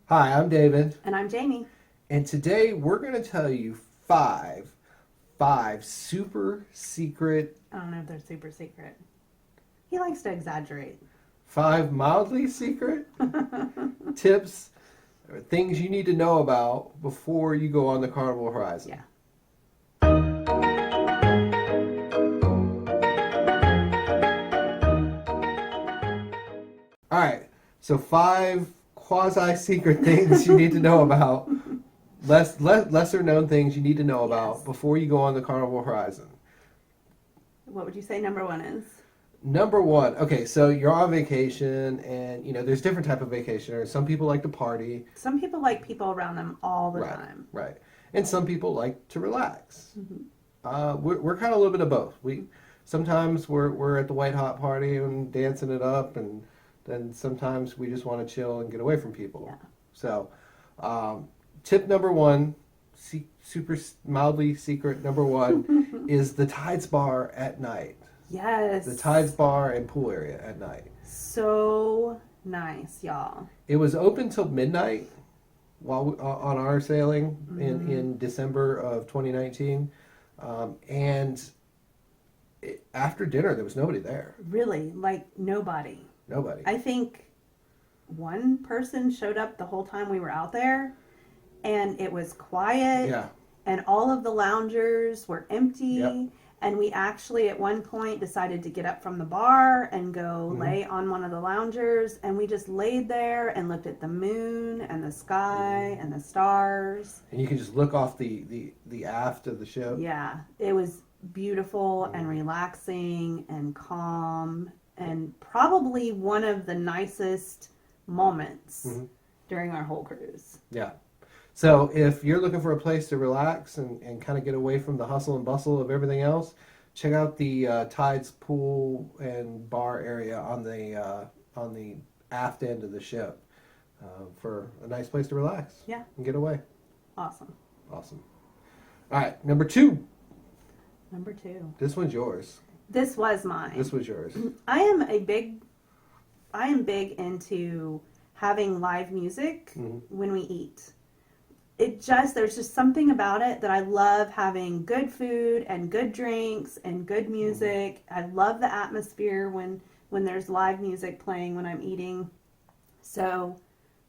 Hi, I'm David, And I'm Jamie. and today we're going to tell you five super secret, I don't know if they're super secret. He likes to exaggerate. five mildly secret tips or things you need to know about before you go on the Carnival Horizon. Yeah. All right, so five quasi secret things you need to know about, lesser known things you need to know about Yes. before you go on the Carnival Horizon. What would you say number one is? Number one, okay, so you're on vacation, and there's different type of vacationers. Some people like to party, Some people like people around them all the right, time. right, and some people like to relax. Hmm. We're kind of a little bit of both. We sometimes we're at the white hot party and dancing it up, and then sometimes we just want to chill and get away from people. Yeah. So, tip number one, super mildly secret number one, is the Tides Bar at night. Yes. The Tides Bar and pool area at night. So nice, y'all. It was open till midnight while on our sailing in December of 2019, and after dinner there was nobody there. Really, like nobody. Nobody. I think one person showed up the whole time we were out there, and it was quiet. Yeah. And all of the loungers were empty. Yep. And we actually at one point decided to get up from the bar and go Mm-hmm. lay on one of the loungers, and we just laid there and looked at the moon and the sky and the stars. And you can just look off the aft of the ship. Yeah, it was beautiful and relaxing and calm, and probably one of the nicest moments Mhm. during our whole cruise. Yeah. So if you're looking for a place to relax and kind of get away from the hustle and bustle of everything else, check out the Tides pool and bar area on the aft end of the ship for a nice place to relax. Yeah. And get away. Awesome. Awesome. All right, number two. Number two. This one's yours. This was mine. This was yours. I am big into having live music Mhm. when we eat. There's just something about it that I love, having good food and good drinks and good music. I love the atmosphere when there's live music playing when I'm eating. So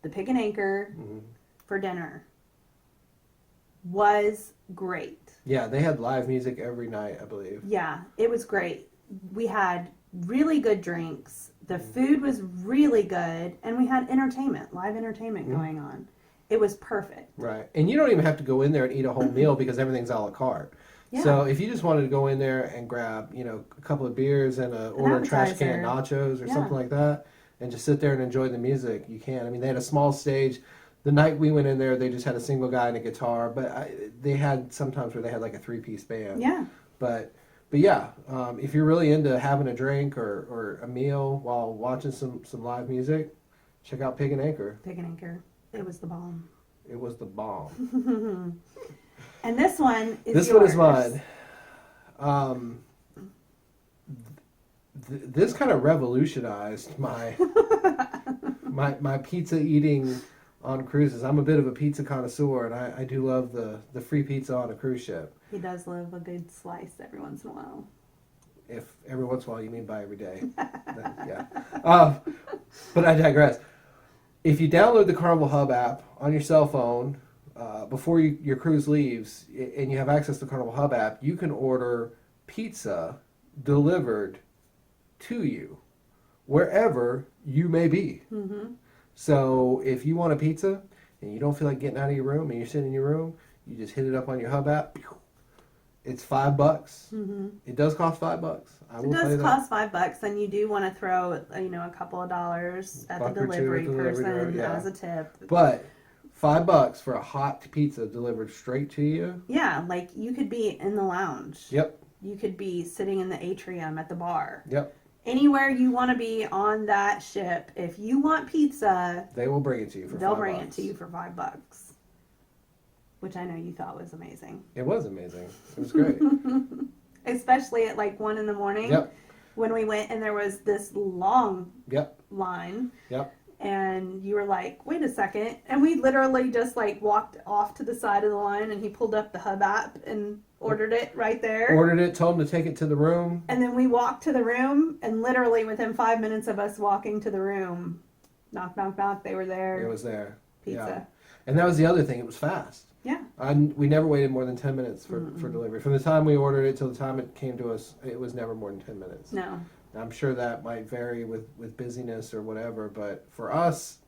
the Pig and Anchor Mhm. for dinner was great. Yeah, they had live music every night, I believe. Yeah, it was great. We had really good drinks. The food was really good, and we had live entertainment going on. It was perfect. Right. And you don't even have to go in there and eat a whole meal because everything's a la carte. Yeah. So if you just wanted to go in there and grab, a couple of beers and order a trash can nachos or Yeah. something like that, and just sit there and enjoy the music, you can. I mean, they had a small stage. The night we went in there, they just had a single guy and a guitar, but they had sometimes where they had like a three-piece band. Yeah. But yeah, if you're really into having a drink or a meal while watching some live music, check out Pig and Anchor. Pig and Anchor. It was the bomb. It was the bomb. And this one is This yours. one is mine. This kind of revolutionized my my pizza eating on cruises. I'm a bit of a pizza connoisseur, and I do love the free pizza on a cruise ship. He does love a good slice every once in a while. If every once in a while you mean by every day, then, yeah. But I digress. If you download the Carnival Hub app on your cell phone before your cruise leaves, and you have access to the Carnival Hub app, you can order pizza delivered to you wherever you may be. Mm-hmm. So if you want a pizza and you don't feel like getting out of your room and you're sitting in your room, you just hit it up on your Hub app. It's $5. Mm-hmm. It does cost $5. I It will tell you does that. cost $5, and you do want to throw, a couple of dollars at the Buck or two at delivery the delivery person driver, yeah. as a tip. But $5 for a hot pizza delivered straight to you. Yeah, like you could be in the lounge. Yep. You could be sitting in the atrium at the bar. Yep. Anywhere you want to be on that ship, if you want pizza, They will bring it to you for they'll $5. bring it to you for $5, which I know you thought was amazing. It was amazing. It was great. Especially at like 1 a.m. Yep. when we went and there was this long Yep. line. Yep. And you were like, wait a second. And we literally just like walked off to the side of the line, and he pulled up the Hub app and ordered it right there. Ordered it, told him to take it to the room. And then we walked to the room, and literally within 5 minutes of us walking to the room, knock, knock, knock, they were there. It was there. Pizza. Yeah. And that was the other thing. It was fast. Yeah. We never waited more than 10 minutes for delivery. From the time we ordered it till the time it came to us, it was never more than 10 minutes. No. I'm sure that might vary with busyness or whatever, but for us,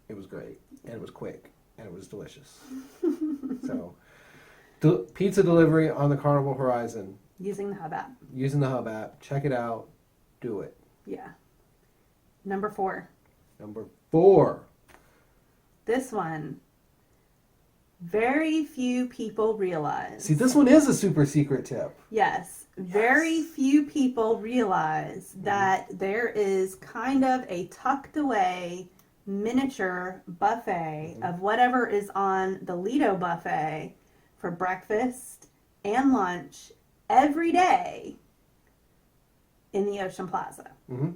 it was great. And it was quick. And it was delicious. So, pizza delivery on the Carnival Horizon. Using the Hub app. Using the Hub app. Check it out. Do it. Yeah. Number 4. Number 4. This one. Very few people realize. See, this one is a super secret tip. Yes. Very few people realize that there is kind of a tucked away miniature buffet of whatever is on the Lido buffet for breakfast and lunch every day in the Ocean Plaza. Mm-hmm.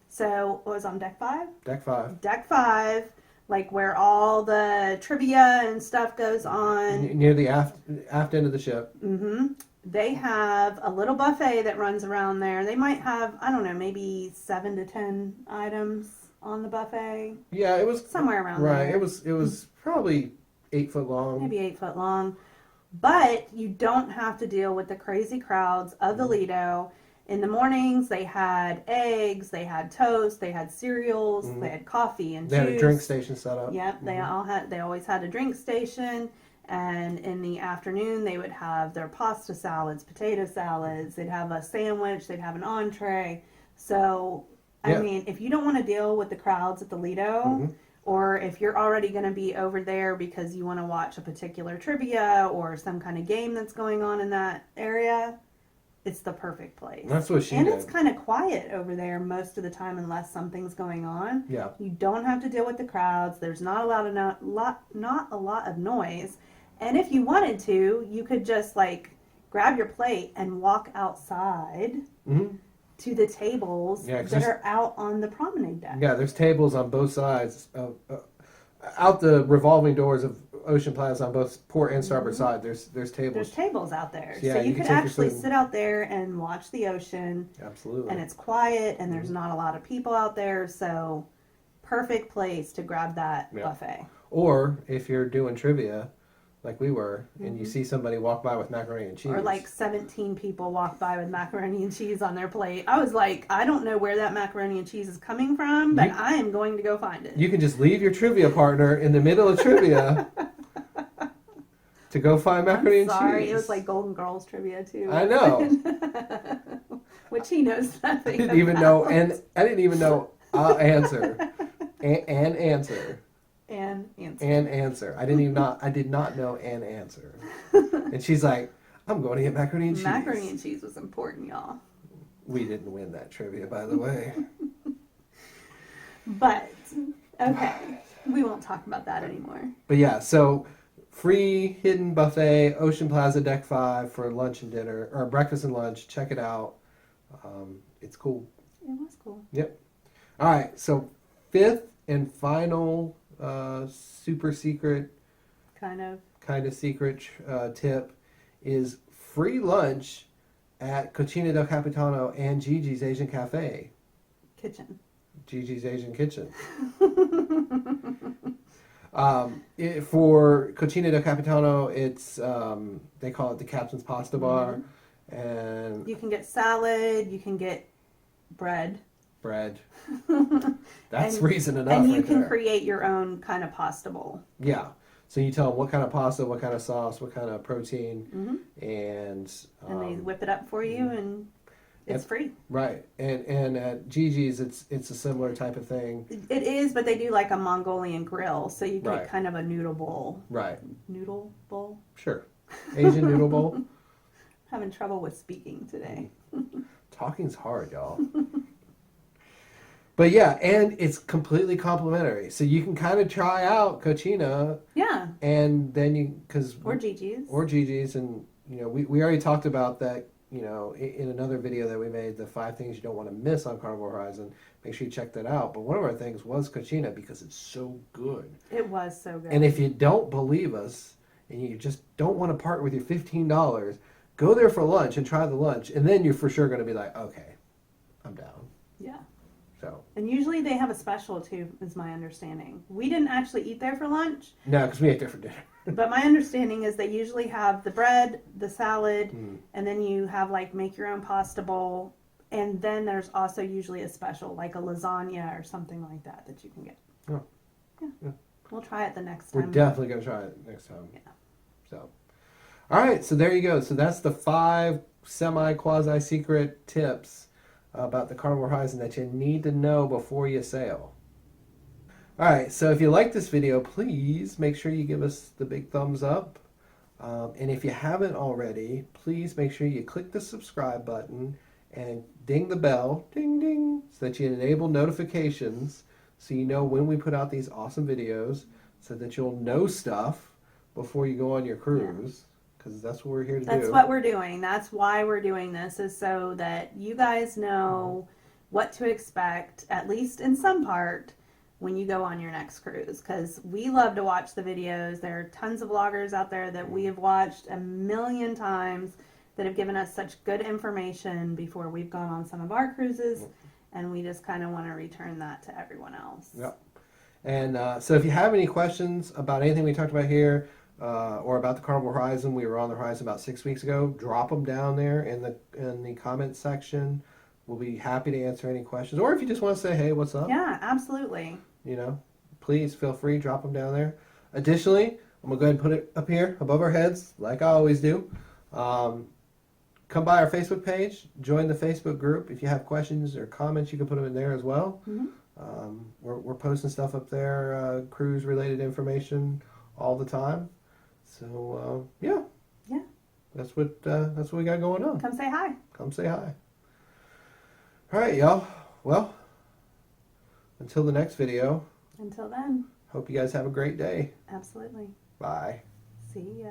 So, what was on deck 5? Deck 5. Deck 5, like where all the trivia and stuff goes on. Near the aft end of the ship. Mm-hmm. They have a little buffet that runs around there. They might have, I don't know, maybe 7 to 10 items on the buffet. Yeah, it was somewhere around right. there. It was probably 8 foot long. Maybe 8 foot long. But you don't have to deal with the crazy crowds of the Lido. In the mornings, they had eggs, they had toast, they had cereals, they had coffee and They juice. had a drink station set up. Yep, they always had a drink station. And in the afternoon, they would have their pasta salads, potato salads. They'd have a sandwich. They'd have an entree. So, I mean, if you don't want to deal with the crowds at the Lido, or if you're already going to be over there because you want to watch a particular trivia or some kind of game that's going on in that area, it's the perfect place. That's what she did. did. It's kind of quiet over there most of the time unless something's going on. Yeah. You don't have to deal with the crowds. There's not a lot of noise. And if you wanted to, you could just like grab your plate and walk outside to the tables that are out on the promenade deck. Yeah, there's tables on both sides of out the revolving doors of Ocean Plaza on both port and starboard side. There's tables. There's tables out there, Yeah, so you you could can take your actually food. sit out there and watch the ocean. Absolutely. And it's quiet, and there's not a lot of people out there, so perfect place to grab that buffet. Or if you're doing trivia, like we were, and you see somebody walk by with macaroni and cheese. Or like 17 people walk by with macaroni and cheese on their plate. I was like, I don't know where that macaroni and cheese is coming from, but I am going to go find it. You can just leave your trivia partner in the middle of trivia to go find macaroni and cheese. Sorry, it was like Golden Girls trivia too. I know. Which he knows nothing I didn't even know, about. and I didn't even know answer. An answer. And answer. An answer. I did not know an answer. And she's like, I'm going to get macaroni and cheese. Macaroni and cheese was important, y'all. We didn't win that trivia, by the way. But, okay. We won't talk about that anymore. But yeah, so free hidden buffet, Ocean Plaza Deck 5 for lunch and dinner, or breakfast and lunch. Check it out. It's cool. It was cool. Yep. All right, so 5th and final super secret, Kind of secret tip is free lunch at Kachina del Capitano and Gigi's Asian Cafe. kitchen. Gigi's Asian Kitchen. For Cocina del Capitano, it's they call it the Captain's Pasta Bar, and You can get salad. You can get bread. bread. That's And- reason enough. And you right can there. create your own kind of pasta bowl. Yeah. So you tell them what kind of pasta, what kind of sauce, what kind of protein, and they whip it up for you, and it's Yep. free. right. And at Gigi's, it's a similar type of thing. It is, but they do like a Mongolian grill, so you get Right. kind of a noodle bowl. Right. Noodle bowl? Sure. Asian noodle bowl. Having trouble with speaking today. Talking's hard, y'all. But yeah, and it's completely complimentary. So you can kind of try out Kachina, Yeah. and then you, because Or Gigi's. or Gigi's, and we already talked about that. you know, in another video that we made, the 5 things you don't want to miss on Carnival Horizon. Make sure you check that out. But one of our things was Kachina because it's so good. It was so good. And if you don't believe us and you just don't want to part with your $15, go there for lunch and try the lunch. And then you're for sure going to be like, okay, I'm down. Yeah. So. And usually they have a special too, is my understanding. We didn't actually eat there for lunch. No, because we ate there for dinner. But my understanding is they usually have the bread, the salad, and then you have like make your own pasta bowl. And then there's also usually a special, like a lasagna or something like that you can get. Oh. Yeah. We'll try it the next We're time. definitely going to try it next time. Yeah. So, all right. So there you go. So that's the 5 semi-quasi-secret tips about the Carnival Horizon that you need to know before you sail. All right, so if you like this video, please make sure you give us the big thumbs up. And if you haven't already, please make sure you click the subscribe button and ding the bell, ding, ding, so that you enable notifications so you know when we put out these awesome videos so that you'll know stuff before you go on your cruise. Because that's what we're here to do. That's what we're doing. That's why we're doing this, is so that you guys know what to expect, at least in some part, when you go on your next cruise. Because we love to watch the videos. There are tons of vloggers out there that we have watched a million times that have given us such good information before we've gone on some of our cruises. And we just kind of want to return that to everyone else. Yep. And so if you have any questions about anything we talked about here, or about the Carnival Horizon, we were on the Horizon about 6 weeks ago, drop them down there in the comments section. We'll be happy to answer any questions. Or if you just want to say, hey, what's up? Yeah, absolutely. You know, please feel free, drop them down there. Additionally, I'm going to go ahead and put it up here above our heads, like I always do. Come by our Facebook page, join the Facebook group. If you have questions or comments, you can put them in there as well. Mm-hmm. We're posting stuff up there, cruise-related information all the time. So yeah, that's what we got going on. Come say hi. Come say hi. All right, y'all. Well, until the next video. Until then. Hope you guys have a great day. Absolutely. Bye. See ya.